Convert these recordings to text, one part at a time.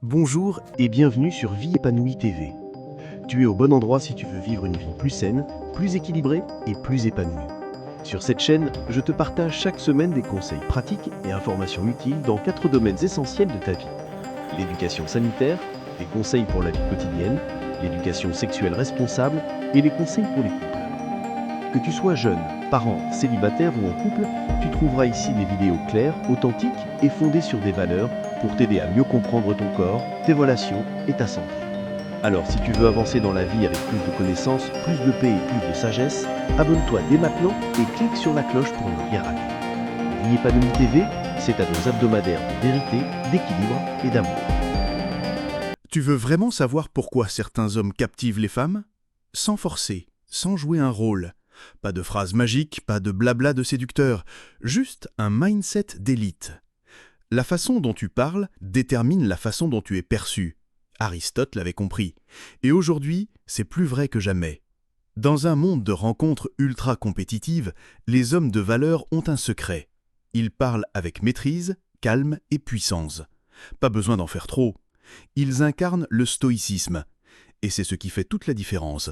Bonjour et bienvenue sur Vie épanouie TV. Tu es au bon endroit si tu veux vivre une vie plus saine, plus équilibrée et plus épanouie. Sur cette chaîne, je te partage chaque semaine des conseils pratiques et informations utiles dans 4 domaines essentiels de ta vie. L'éducation sanitaire, les conseils pour la vie quotidienne, l'éducation sexuelle responsable et les conseils pour les couples. Que tu sois jeune, parent, célibataire ou en couple, tu trouveras ici des vidéos claires, authentiques et fondées sur des valeurs pour t'aider à mieux comprendre ton corps, tes relations et ta santé. Alors si tu veux avancer dans la vie avec plus de connaissances, plus de paix et plus de sagesse, abonne-toi dès maintenant et clique sur la cloche pour ne rien rater. Vie épanouie TV, c'est à nos hebdomadaires de vérité, d'équilibre et d'amour. Tu veux vraiment savoir pourquoi certains hommes captivent les femmes? Sans forcer, sans jouer un rôle. Pas de phrases magiques, pas de blabla de séducteur, juste un mindset d'élite. La façon dont tu parles détermine la façon dont tu es perçu. Aristote l'avait compris. Et aujourd'hui, c'est plus vrai que jamais. Dans un monde de rencontres ultra compétitives, les hommes de valeur ont un secret. Ils parlent avec maîtrise, calme et puissance. Pas besoin d'en faire trop. Ils incarnent le stoïcisme. Et c'est ce qui fait toute la différence.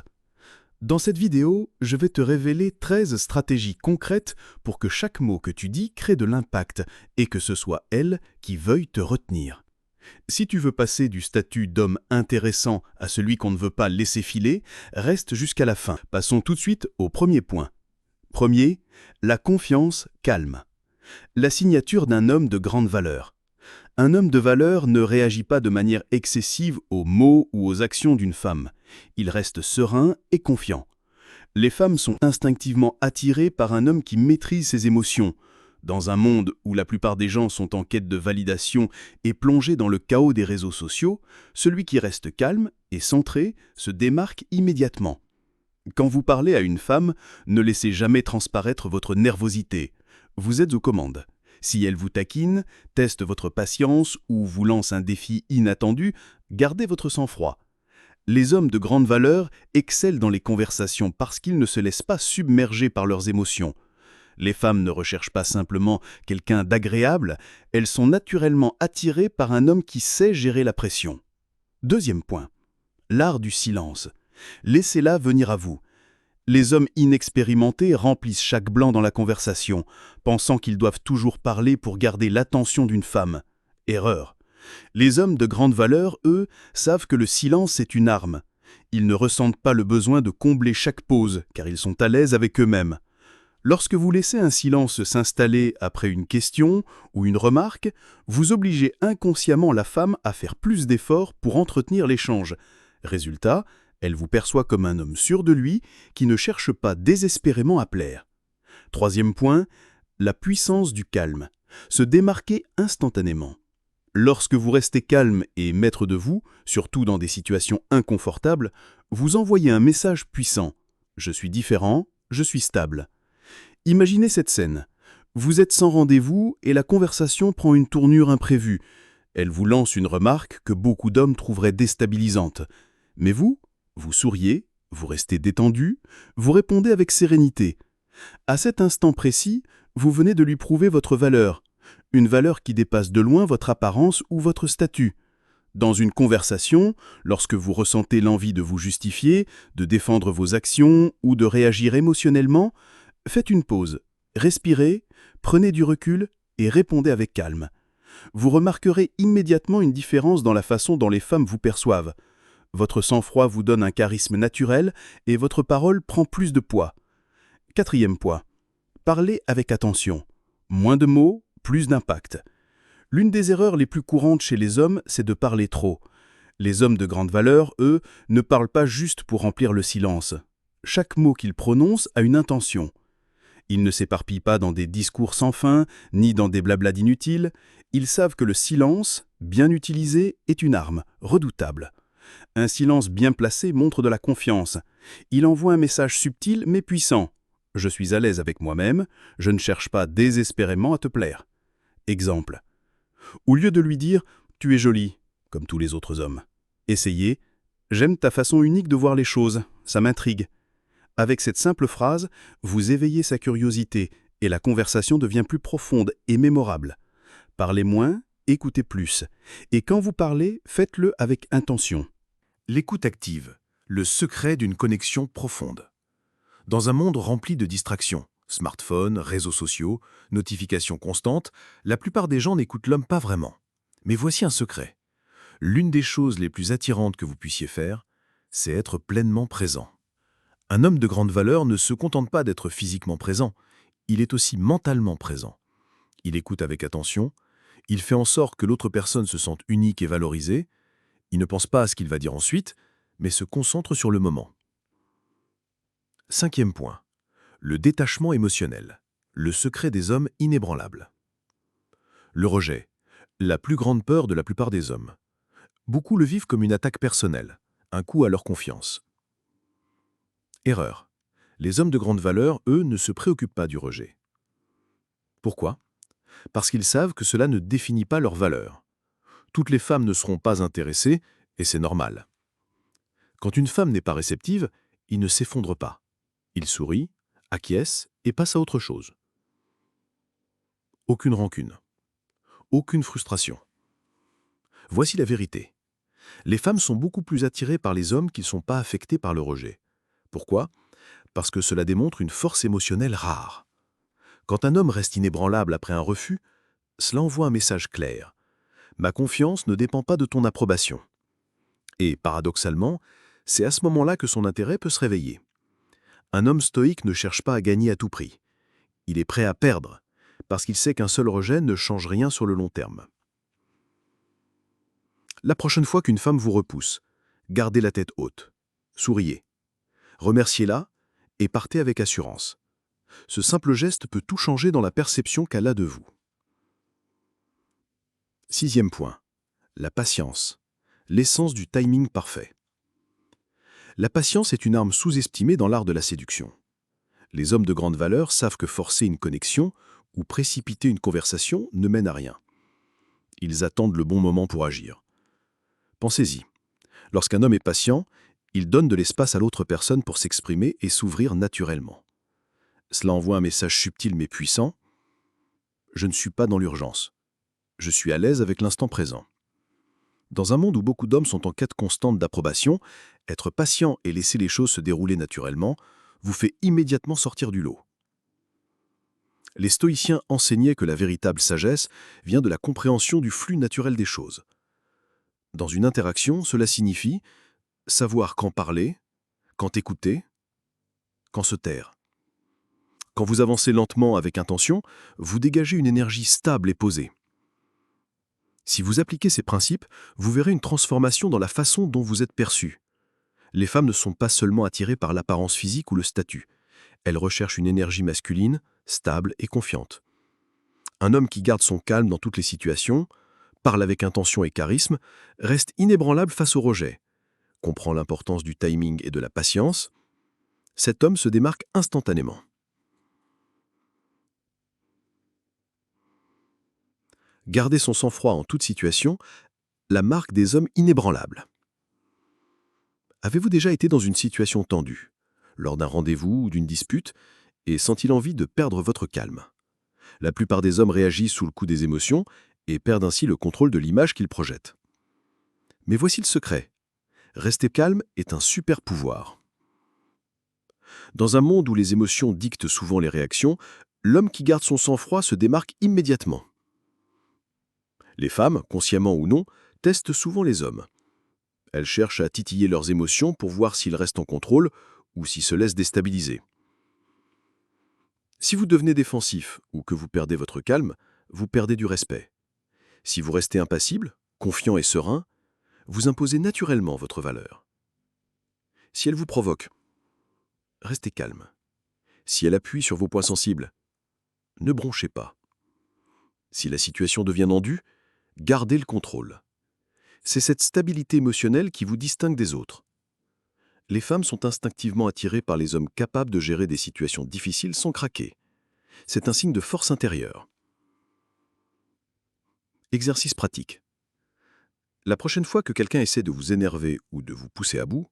Dans cette vidéo, je vais te révéler 13 stratégies concrètes pour que chaque mot que tu dis crée de l'impact et que ce soit elle qui veuille te retenir. Si tu veux passer du statut d'homme intéressant à celui qu'on ne veut pas laisser filer, reste jusqu'à la fin. Passons tout de suite au premier point. Premier, la confiance calme. La signature d'un homme de grande valeur. Un homme de valeur ne réagit pas de manière excessive aux mots ou aux actions d'une femme. Il reste serein et confiant. Les femmes sont instinctivement attirées par un homme qui maîtrise ses émotions. Dans un monde où la plupart des gens sont en quête de validation et plongés dans le chaos des réseaux sociaux, celui qui reste calme et centré se démarque immédiatement. Quand vous parlez à une femme, ne laissez jamais transparaître votre nervosité. Vous êtes aux commandes. Si elle vous taquine, teste votre patience ou vous lance un défi inattendu, gardez votre sang-froid. Les hommes de grande valeur excellent dans les conversations parce qu'ils ne se laissent pas submerger par leurs émotions. Les femmes ne recherchent pas simplement quelqu'un d'agréable, elles sont naturellement attirées par un homme qui sait gérer la pression. Deuxième point, l'art du silence. Laissez-la venir à vous. Les hommes inexpérimentés remplissent chaque blanc dans la conversation, pensant qu'ils doivent toujours parler pour garder l'attention d'une femme. Erreur. Les hommes de grande valeur, eux, savent que le silence est une arme. Ils ne ressentent pas le besoin de combler chaque pause, car ils sont à l'aise avec eux-mêmes. Lorsque vous laissez un silence s'installer après une question ou une remarque, vous obligez inconsciemment la femme à faire plus d'efforts pour entretenir l'échange. Résultat, elle vous perçoit comme un homme sûr de lui qui ne cherche pas désespérément à plaire. Troisième point, la puissance du calme. Se démarquer instantanément. Lorsque vous restez calme et maître de vous, surtout dans des situations inconfortables, vous envoyez un message puissant. Je suis différent, je suis stable. Imaginez cette scène. Vous êtes sans rendez-vous et la conversation prend une tournure imprévue. Elle vous lance une remarque que beaucoup d'hommes trouveraient déstabilisante. Mais vous souriez, vous restez détendu, vous répondez avec sérénité. À cet instant précis, vous venez de lui prouver votre valeur, une valeur qui dépasse de loin votre apparence ou votre statut. Dans une conversation, lorsque vous ressentez l'envie de vous justifier, de défendre vos actions ou de réagir émotionnellement, faites une pause, respirez, prenez du recul et répondez avec calme. Vous remarquerez immédiatement une différence dans la façon dont les femmes vous perçoivent. Votre sang-froid vous donne un charisme naturel et votre parole prend plus de poids. Quatrième point, parlez avec attention. Moins de mots, plus d'impact. L'une des erreurs les plus courantes chez les hommes, c'est de parler trop. Les hommes de grande valeur, eux, ne parlent pas juste pour remplir le silence. Chaque mot qu'ils prononcent a une intention. Ils ne s'éparpillent pas dans des discours sans fin, ni dans des blablas inutiles. Ils savent que le silence, bien utilisé, est une arme, redoutable. Un silence bien placé montre de la confiance. Il envoie un message subtil mais puissant. Je suis à l'aise avec moi-même, je ne cherche pas désespérément à te plaire. Exemple. Au lieu de lui dire « tu es jolie », comme tous les autres hommes, essayez « j'aime ta façon unique de voir les choses, ça m'intrigue ». Avec cette simple phrase, vous éveillez sa curiosité et la conversation devient plus profonde et mémorable. Parlez moins, Écoutez plus. Et quand vous parlez, faites-le avec intention. L'écoute active, le secret d'une connexion profonde. Dans un monde rempli de distractions, smartphones, réseaux sociaux, notifications constantes, la plupart des gens n'écoutent l'homme pas vraiment. Mais voici un secret. L'une des choses les plus attirantes que vous puissiez faire, c'est être pleinement présent. Un homme de grande valeur ne se contente pas d'être physiquement présent, il est aussi mentalement présent. Il écoute avec attention, il fait en sorte que l'autre personne se sente unique et valorisée, il ne pense pas à ce qu'il va dire ensuite, mais se concentre sur le moment. 5e point. Le détachement émotionnel, le secret des hommes inébranlables. Le rejet, la plus grande peur de la plupart des hommes. Beaucoup le vivent comme une attaque personnelle, un coup à leur confiance. Erreur. Les hommes de grande valeur, eux, ne se préoccupent pas du rejet. Pourquoi ? Parce qu'ils savent que cela ne définit pas leur valeur. Toutes les femmes ne seront pas intéressées, et c'est normal. Quand une femme n'est pas réceptive, il ne s'effondre pas. Il sourit, acquiesce et passe à autre chose. Aucune rancune. Aucune frustration. Voici la vérité. Les femmes sont beaucoup plus attirées par les hommes qui ne sont pas affectés par le rejet. Pourquoi ? Parce que cela démontre une force émotionnelle rare. Quand un homme reste inébranlable après un refus, cela envoie un message clair. Ma confiance ne dépend pas de ton approbation. Et, paradoxalement, c'est à ce moment-là que son intérêt peut se réveiller. Un homme stoïque ne cherche pas à gagner à tout prix. Il est prêt à perdre, parce qu'il sait qu'un seul rejet ne change rien sur le long terme. La prochaine fois qu'une femme vous repousse, gardez la tête haute, souriez, remerciez-la et partez avec assurance. Ce simple geste peut tout changer dans la perception qu'elle a de vous. 6e point. La patience. L'essence du timing parfait. La patience est une arme sous-estimée dans l'art de la séduction. Les hommes de grande valeur savent que forcer une connexion ou précipiter une conversation ne mène à rien. Ils attendent le bon moment pour agir. Pensez-y. Lorsqu'un homme est patient, il donne de l'espace à l'autre personne pour s'exprimer et s'ouvrir naturellement. Cela envoie un message subtil mais puissant. Je ne suis pas dans l'urgence. Je suis à l'aise avec l'instant présent. Dans un monde où beaucoup d'hommes sont en quête constante d'approbation, être patient et laisser les choses se dérouler naturellement vous fait immédiatement sortir du lot. Les stoïciens enseignaient que la véritable sagesse vient de la compréhension du flux naturel des choses. Dans une interaction, cela signifie savoir quand parler, quand écouter, quand se taire. Quand vous avancez lentement avec intention, vous dégagez une énergie stable et posée. Si vous appliquez ces principes, vous verrez une transformation dans la façon dont vous êtes perçu. Les femmes ne sont pas seulement attirées par l'apparence physique ou le statut. Elles recherchent une énergie masculine, stable et confiante. Un homme qui garde son calme dans toutes les situations, parle avec intention et charisme, reste inébranlable face au rejet, comprend l'importance du timing et de la patience. Cet homme se démarque instantanément. Garder son sang-froid en toute situation, la marque des hommes inébranlables. Avez-vous déjà été dans une situation tendue, lors d'un rendez-vous ou d'une dispute, et senti l'envie de perdre votre calme ? La plupart des hommes réagissent sous le coup des émotions et perdent ainsi le contrôle de l'image qu'ils projettent. Mais voici le secret. Rester calme est un super pouvoir. Dans un monde où les émotions dictent souvent les réactions, l'homme qui garde son sang-froid se démarque immédiatement. Les femmes, consciemment ou non, testent souvent les hommes. Elles cherchent à titiller leurs émotions pour voir s'ils restent en contrôle ou s'ils se laissent déstabiliser. Si vous devenez défensif ou que vous perdez votre calme, vous perdez du respect. Si vous restez impassible, confiant et serein, vous imposez naturellement votre valeur. Si elle vous provoque, restez calme. Si elle appuie sur vos points sensibles, ne bronchez pas. Si la situation devient tendue, gardez le contrôle. C'est cette stabilité émotionnelle qui vous distingue des autres. Les femmes sont instinctivement attirées par les hommes capables de gérer des situations difficiles sans craquer. C'est un signe de force intérieure. Exercice pratique. La prochaine fois que quelqu'un essaie de vous énerver ou de vous pousser à bout,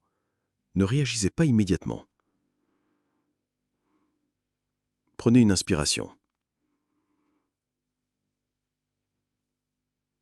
ne réagissez pas immédiatement. Prenez une inspiration.